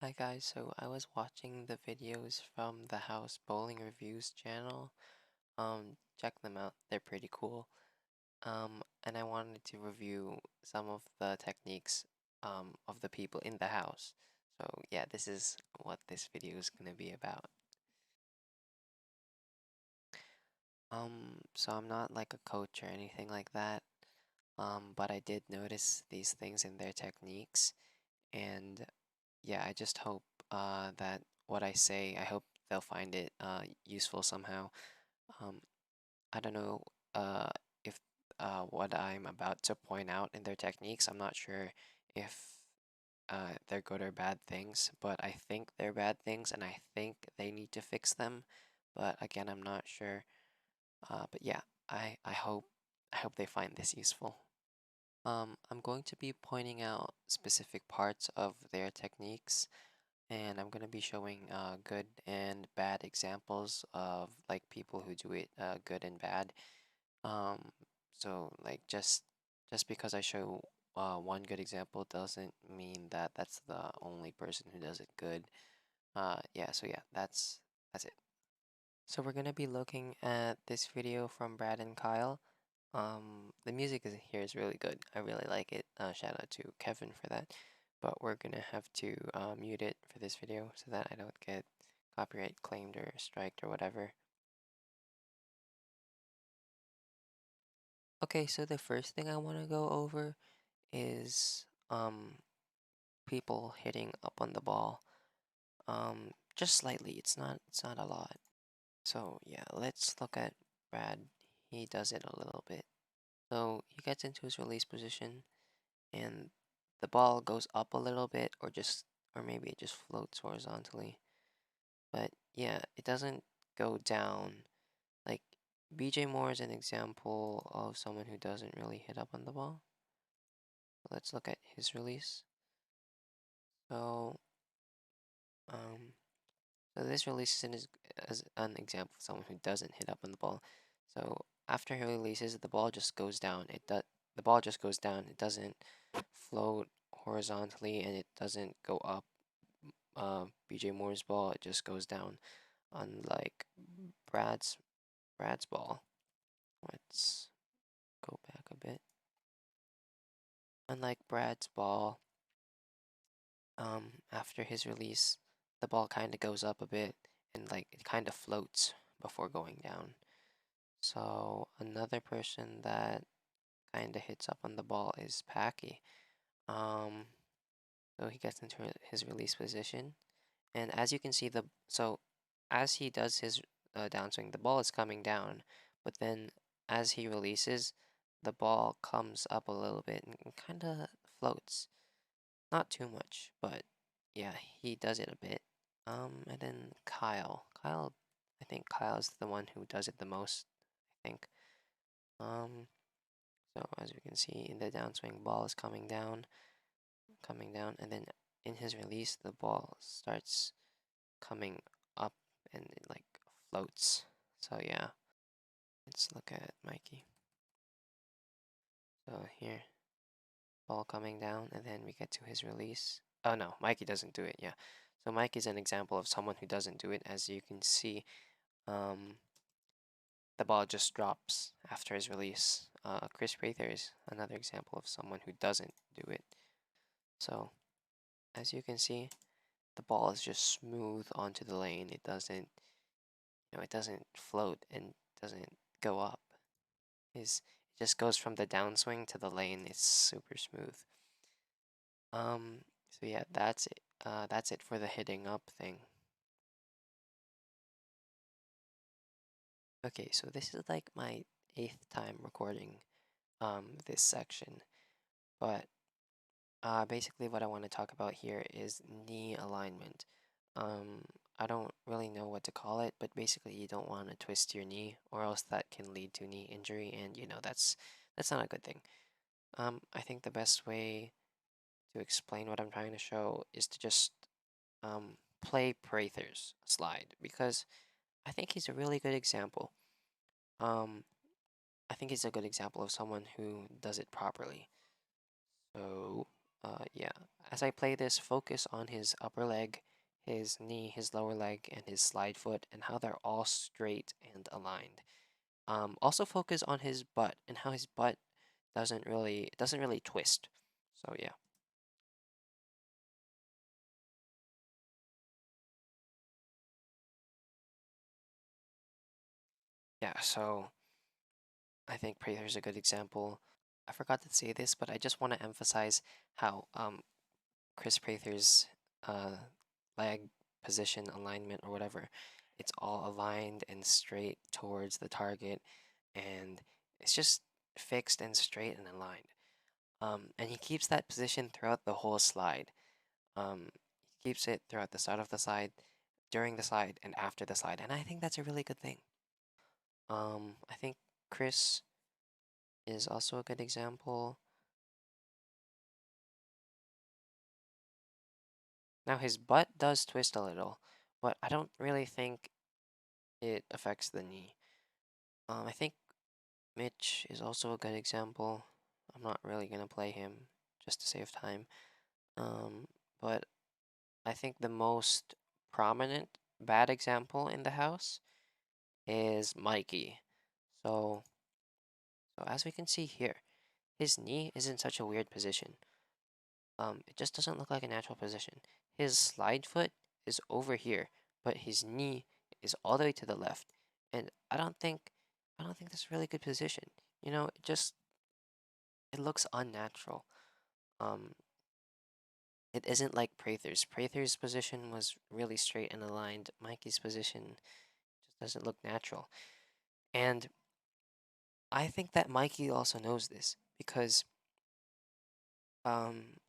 Hi guys, so I was watching the videos from the House Bowling Reviews channel. Check them out, they're pretty cool. And I wanted to review some of the techniques of the people in the house. So yeah, this is what this video is gonna be about. So I'm not like a coach or anything like that. But I did notice these things in their techniques, and yeah, I just hope that what I say, I hope they'll find it useful somehow. Um, I don't know uh, if what I'm about to point out in their techniques, I'm not sure if they're good or bad things, but I think they're bad things and I think they need to fix them. But again, I'm not sure. But yeah, I hope they find this useful. I'm going to be pointing out specific parts of their techniques, and I'm going to be showing good and bad examples of like people who do it good and bad. Um, so like just because I show one good example doesn't mean that that's the only person who does it good. Yeah, so yeah, that's it. So we're gonna be looking at this video from Brad and Kyle. The music here is really good. I really like it. Shout out to Kevin for that. But we're gonna have to mute it for this video so that I don't get copyright claimed or striked or whatever. Okay, so the first thing I want to go over is people hitting up on the ball. Just slightly. It's not a lot. So yeah, let's look at Brad. He does it a little bit. So he gets into his release position and the ball goes up a little bit or maybe it just floats horizontally. But yeah, it doesn't go down. Like BJ Moore is an example of someone who doesn't really hit up on the ball. Let's look at his release. So um so this release is as an example of someone who doesn't hit up on the ball. So after he releases, the ball just goes down. The ball just goes down. It doesn't float horizontally and it doesn't go up. BJ Moore's ball, it just goes down. Unlike Brad's Brad's ball. Let's go back a bit. Unlike Brad's ball, after his release, the ball kind of goes up a bit and like it kind of floats before going down. So another person that kind of hits up on the ball is Packy. Um, so he gets into his release position, and as you can see, as he does his downswing, the ball is coming down, but then as he releases, the ball comes up a little bit and kind of floats. Not too much, but yeah, he does it a bit. And then Kyle, I think Kyle's the one who does it the most, I think. Um, so as we can see, in the downswing, ball is coming down, and then in his release, the ball starts coming up and it like floats. So yeah, let's look at Mikey. So here, ball coming down, and then we get to his release. Oh no, Mikey doesn't do it. Yeah, so Mikey's an example of someone who doesn't do it. As you can see, um, the ball just drops after his release. Kris Prather is another example of someone who doesn't do it. So as you can see, the ball is just smooth onto the lane. It doesn't float and doesn't go up. It just goes from the downswing to the lane. It's super smooth. So yeah, that's it. That's it for the hitting up thing. Okay, so this is like my 8th time recording this section, but basically what I want to talk about here is knee alignment. Um, I don't really know what to call it, but basically you don't want to twist your knee, or else that can lead to knee injury, and that's not a good thing. I think the best way to explain what I'm trying to show is to just play Prather's slide, because I think he's a really good example. Um, I think he's a good example of someone who does it properly. So, Yeah. As I play this, focus on his upper leg, his knee, his lower leg, and his slide foot, and how they're all straight and aligned. Also focus on his butt and how his butt doesn't really twist. So yeah. Yeah, so I think Prather's a good example. I forgot to say this, but I just want to emphasize how Kris Prather's uh leg position alignment or whatever, it's all aligned and straight towards the target, and it's just fixed and straight and aligned. And he keeps that position throughout the whole slide. He keeps it throughout the start of the slide, during the slide, and after the slide, and I think that's a really good thing. I think Kris is also a good example. Now his butt does twist a little, but I don't really think it affects the knee. I think Mitch is also a good example. I'm not really gonna play him just to save time. But I think the most prominent bad example in the house is Mikey. So, so as we can see here, his knee is in such a weird position. It just doesn't look like a natural position. His slide foot is over here, but his knee is all the way to the left. And I don't think that's a really good position. It looks unnatural. Um, it isn't like Prather's. Prather's position was really straight and aligned. Mikey's position just doesn't look natural. And I think that Mikey also knows this because um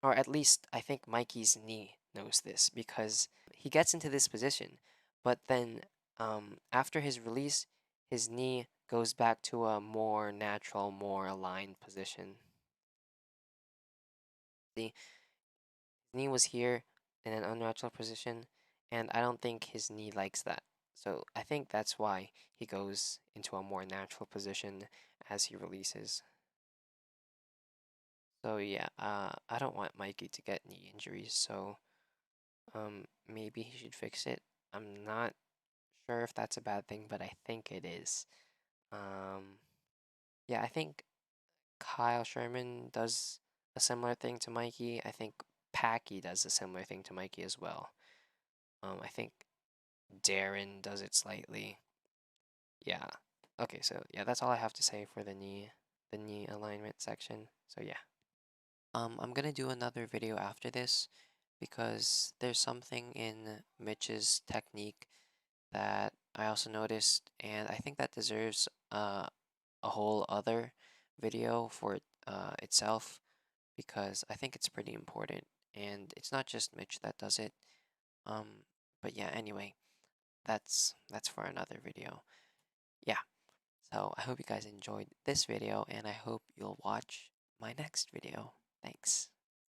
or at least I think Mikey's knee knows this because he gets into this position, but then after his release, his knee goes back to a more natural, more aligned position. The knee was here in an unnatural position, and I don't think his knee likes that. So I think that's why he goes into a more natural position as he releases. So yeah, I don't want Mikey to get knee injuries, so maybe he should fix it. I'm not sure if that's a bad thing, but I think it is. Um, yeah, I think Kyle Sherman does a similar thing to Mikey. I think Packy does a similar thing to Mikey as well. I think Darren does it slightly. Yeah. Okay, so yeah, that's all I have to say for the knee alignment section. So yeah. I'm gonna do another video after this because there's something in Mitch's technique that I also noticed, and I think that deserves a whole other video for itself because I think it's pretty important, and it's not just Mitch that does it. Um, but yeah, anyway, that's for another video. Yeah, so I hope you guys enjoyed this video, and I hope you'll watch my next video. Thanks.